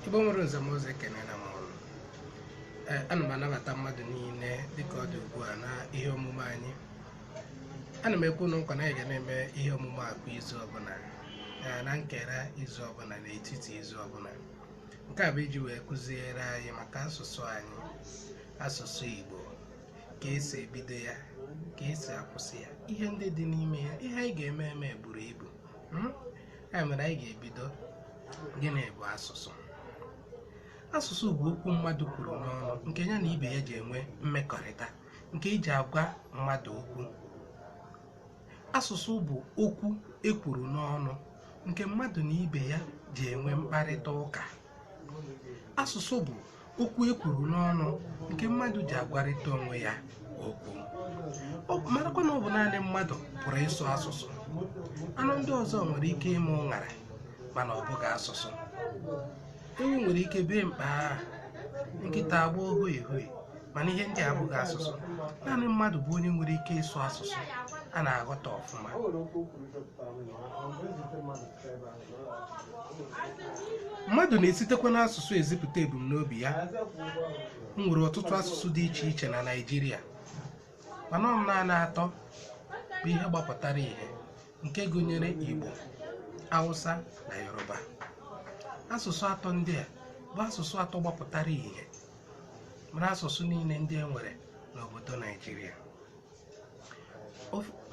Igbo nwere nze m ozi ekene na mụrụ ana m anabata mmadụ niile dịka ọ dị ugbu a na ihe omume anyị. Ana m ekwu nkwa na anyị ga na-eme ihe omume a kwa izu ọbụla na nkera izu ọbụla na etiti izu ọbụla. Nke a bụ iji wee kụziere anyị maka asụsụ anyị, asụsụ Igbo, ka esi ebido ya, ka esi akwụsị ya, ihe ndị dị n'ime ya, ihe anyị ga-eme eme buru ibu. Ya mere anyị ga-ebido gịnị bụ asụsụ. Asụsụ bụ okwu mmadụ kwuru n'ọnụ nke ya na ibe ya ji enwe mmekọrịta, nke eji agwa mmadụ okwu. Asụsụ bụ okwu ekwuru n'ọnụ nke mmadụ na ibe ya ji enwe mkparịta ụka. Asụsụ bụ okwu ekwuru n'ọnụ nke mmadụ ji agwarịta onwe ya okwu. Marakwa na ọ bụ naanị mmadụ pụrụ ịsụ asụsụ. Anụ ndị ọzọ nwere ike ịmụ ụṅara, mana ọ bụghị asụsụ. Ewu nwere ike bee mkpa agha, nkịta agba hoi hoi, mana ihe ndị abụghị asụsụ. Naanị mmadụ bụ onye nwere ike ịsụ asụsụ a na-aghọta ọfụma. Mmadụ na-esitekwa n'asụsụ ezipụta ebumnobi ya. Nwere ọtụtụ asụsụ dị iche iche na Naịjirịa, mana ọ naanị atọ bụ ihe gbapụtara ihe, nke gụnyere Igbo, Hausa na Yoruba. Asụsụ atọ ndị a bụ asụsụ atọ gbapụtara ihe mana asụsụ niile ndị e nwere n'obodo Naịjirịa.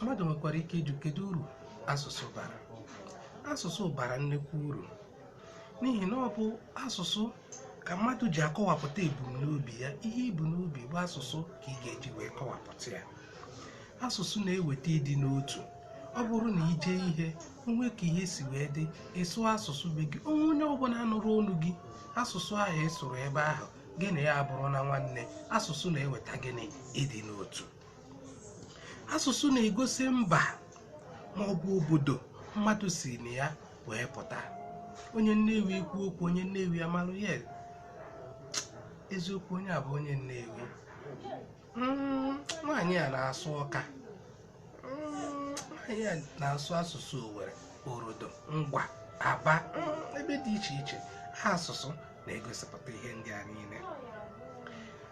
Mmadụ nwekwara ike ịjụ kedu uru asụsụ bara. Asụsụ bara nnukwu uru n'ihi na ọ bụ asụsụ ka mmadụ ji akọwapụta ebumnobi ya. Ihe ibu n'obi bụ asụsụ ka ị ga-eji wee kọwapụta ya. Asụsụ na-eweta ịdị n'otu. Ọ bụrụ na ije ihe onwe ka ihe si wee dị, ịsụ asụsụ be gị, onye ọbụla nụrụ olu gị, asụsụ ahụ ị sụrụ ebe ahụ, gị na ya bụrụ na nwanne. Asụsụ na-eweta gịnị? Ịdị n'otu. Asụsụ na-egosi mba ma ọ bụ obodo mmadụ si na ya wee pụta. Onye Nnewi ikwu okwu, onye Nnewi amalụ ya eziokwu, onye a bụ onye Nnewi. Nwaanyị a na-asụ Ọka, nwaanyị a na-asụ asụsụ Owere, Orodo, Ngwa, Aba, ebe dị iche iche. Ha asụsụ na-egosipụta ihe ndị a niile.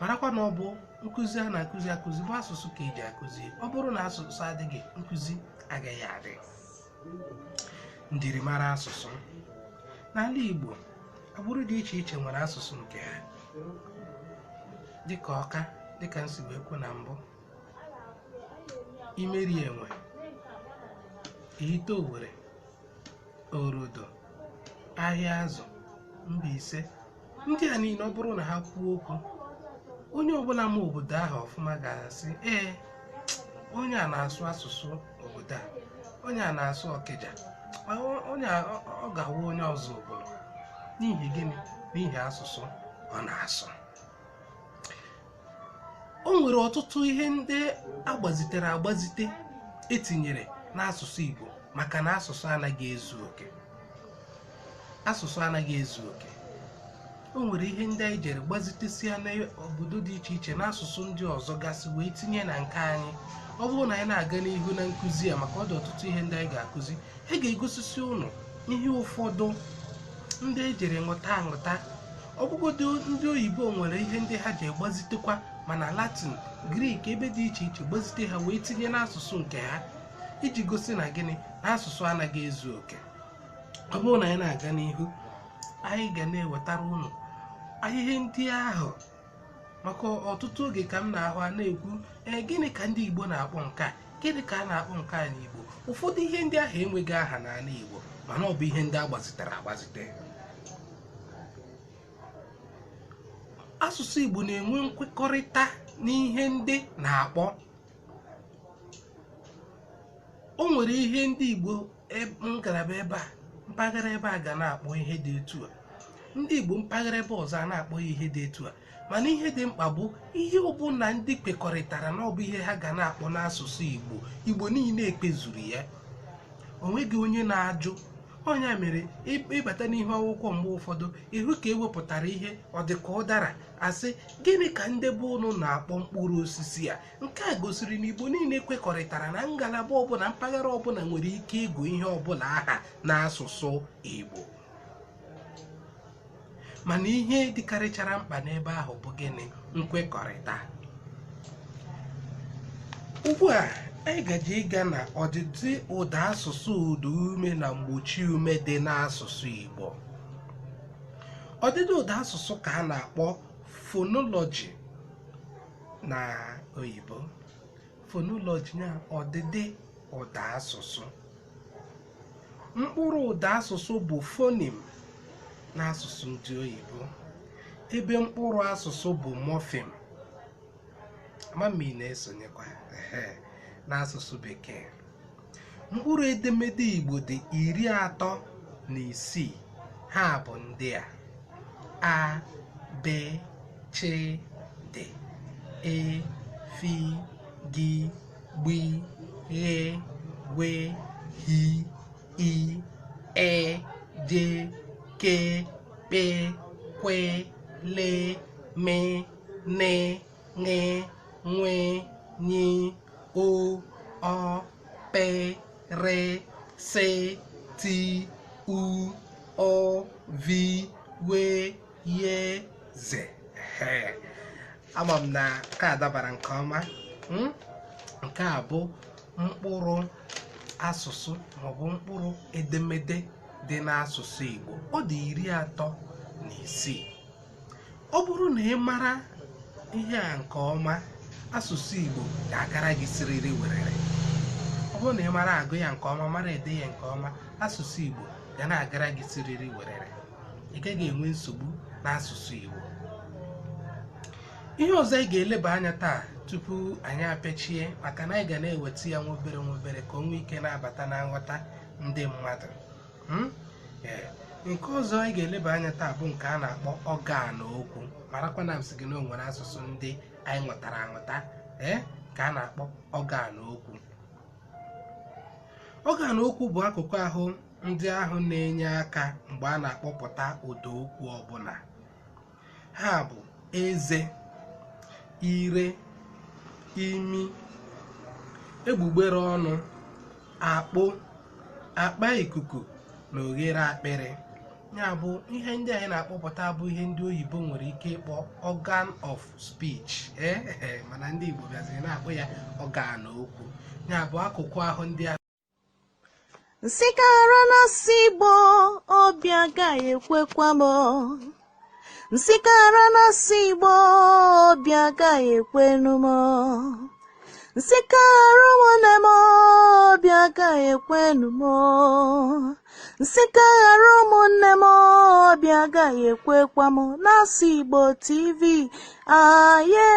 Marakwa na ọ bụ nkụzi a na-akụzi bụ asụsụ ka eji akụzi. Ọ bụrụ na asụsụ adịghị, nkụzi agaghị adị. Njirimara asụsụ n'ala Igbo, agbụrụ dị iche iche nwere asụsụ nke ha, dịka Ọka, dịka nsi wee kwu na mbụ, Imeri Enwe, Ihite Owere, Orodo, Ahịa Azụ, Mbaise. Ndị a niile ọ bụrụ na ha kwuo okwu, onye ọbụla ma obodo ahụ ọfụma ga-asị ee, onye a na-asụ asụsụ obodo a, onye a na-asụ Ọkịja, onye ọ ga-awụ onye ọzọ obodo. N'ihi gịnị? N'ihi asụsụ ọ na-asụ. O nwere ọtụtụ ihe ndị agbazite etinyere n'asụsụ Igbo maka na asụsụ anaghị ezu oke. Asụsụ anaghị ezu oke. O nwere ihe ndị anyị jere gbazitesia n'obodo dị iche iche n'asụsụ ndị ọzọ gasị wee tinye na nke anyị. Ọ bụrụ na anyị na-aga n'ihu na nkụzi a, maka ọ dị ọtụtụ ihe ndị anyị ga-akụzi, ha ga-egosisi ụnụ ihe ụfọdụ ndị ejere nghọta. Ọbụgodo ndị oyibo nwere ihe ndị ha ji egbazitekwa, mana Latin, Grik, ebe dị iche iche gbazite ha wee tinye n'asụsụ nke ha, iji gosi na gịnị? Na asụsụ anaghị ezu oke. Ọ bụrụ na anyị na-aga n'ihu, anyị ga na-ewetara ụnụ ihe ndị ahụ. Maka ọtụtụ oge ka m na-ahụ a na-ekwu gịnị ka ndị Igbo na-akpọ nke a, gịnị ka a na-akpọ nke a n'Igbo. Ụfọdụ ihe ndị ahụ enweghị aha n'ala Igbo, mana ọ bụ ihe ndị agbazite. Asụsụ Igbo na-enwe nkwekọrịta n'ihe ndị na-akpọ. O nwere ihe ndị Igbo ngalaba ebe a, mpaghara ebe a ga na-akpọ ihe dị etu a, ndị Igbo mpaghara ebe ọzọ a na-akpọ ihe dị etu a. Mana ihe dị mkpa bụ ihe ọbụla ndị kpekọrịtara na ọ bụ ihe ha ga na-akpọ n'asụsụ Igbo. Igbo niile ekpezuru ya. O nweghị onye na-ajụ. Onye mere ịbata n'ihe akwụkwọ mgbe ụfọdụ ihu ka ewepụtara ihe ọ dị ka ụdara, asị gịnị ka ndị be ụnụ na-akpọ mkpụrụ osisi a. Nke a gosiri na Igbo niile kwekọrịtara na ngalaba ọbụla, mpaghara ọbụla nwere ike ịgụ ihe ọbụla aha n'asụsụ Igbo. mana ihe dịkarịchara mkpa n'ebe ahụ bụ gịnị? Nkwekọrịta. Ugbu a anyị gaje ịga na ọdịdị ụda asụsụ ụda ume na mgbochi ume dị n'asụsụ Igbo. Ọdịdị ụda asụsụ ka a na-akpọ phonology na oyibo. Phonology na ọdịdị ụda asụsụ. Mkpụrụ ụda asụsụ bụ phoneme n'asụsụ ndị oyibo, ebe mkpụrụ asụsụ bụ morpheme. Amami na-esonyekwa n'asụsụ bekee. Mkpụrụ edemede Igbo dị 36. Ha bụ ndị a: A, B, C, D, E, F, G, B, G, W, H, I, E, J, K, P, Q, L, M, N, Ñ, Ñ, Ñ, O, O, P, R, S, T, U, O, V, W, Y, Z. Ama m na nke a dabara nke ọma. Nke a bụ mkpụrụ asụsụ maọbụ mkpụrụ edemede dị n'asụsụ Igbo. Ọ dị 36. Ọ bụrụ na ị mara ihe a nke ọma, asụsụ Igbo ga-agara gị siriri werere. Ọ bụrụ na ị mara agụ ya nke ọma, mara ede ya nke ọma, asụsụ Igbo ga na-agara gị siriri werere. Ị gaghị enwe nsogbu n'asụsụ Igbo. Ihe ọzọ anyị ga-eleba anya taa tupu anyị apịachie, maka na anyị ga na-eweta ya nwobere ka o nwee ike na-abata na nghọta ndị mmadụ. Nke ọzọ anyị ga-eleba anya taa bụ nke a na-akpọ ọgan okwu. Marakwa na m sị gị na o nwere asụsụ ndị anyị ghọtara aghọta ka a na-akpọ ọgan okwu. Ọgan okwu bụ akụkụ ahụ ndị ahụ na-enye aka mgbe a na-akpọpụta ụda okwu ọbụla. Ha bụ eze, ire, imi, egbugbere ọnụ, akpụ, akpa ikuku na oghere akpịrị. Ya bụ ihe ndị anyị na-akpọpụta bụ ihe ndị oyibo nwere ike ịkpọ organ of speech, mana ndị Igbo bịaziri na-akpọ ya ọgan okwu. Ya bụ akụkụ ahụ ndị a. Nsikara n'asụsụ Igbo obi agaghị ekwekwa m. Nsikara n'asụsụ Igbo obi agaghị ekwenu m. Nsikara ụmụnne m obi agaghị ekwenu m. Nsikara ụmụnne m obi agaghị ekwekwa m. n'asụsụ Igbo TV aye.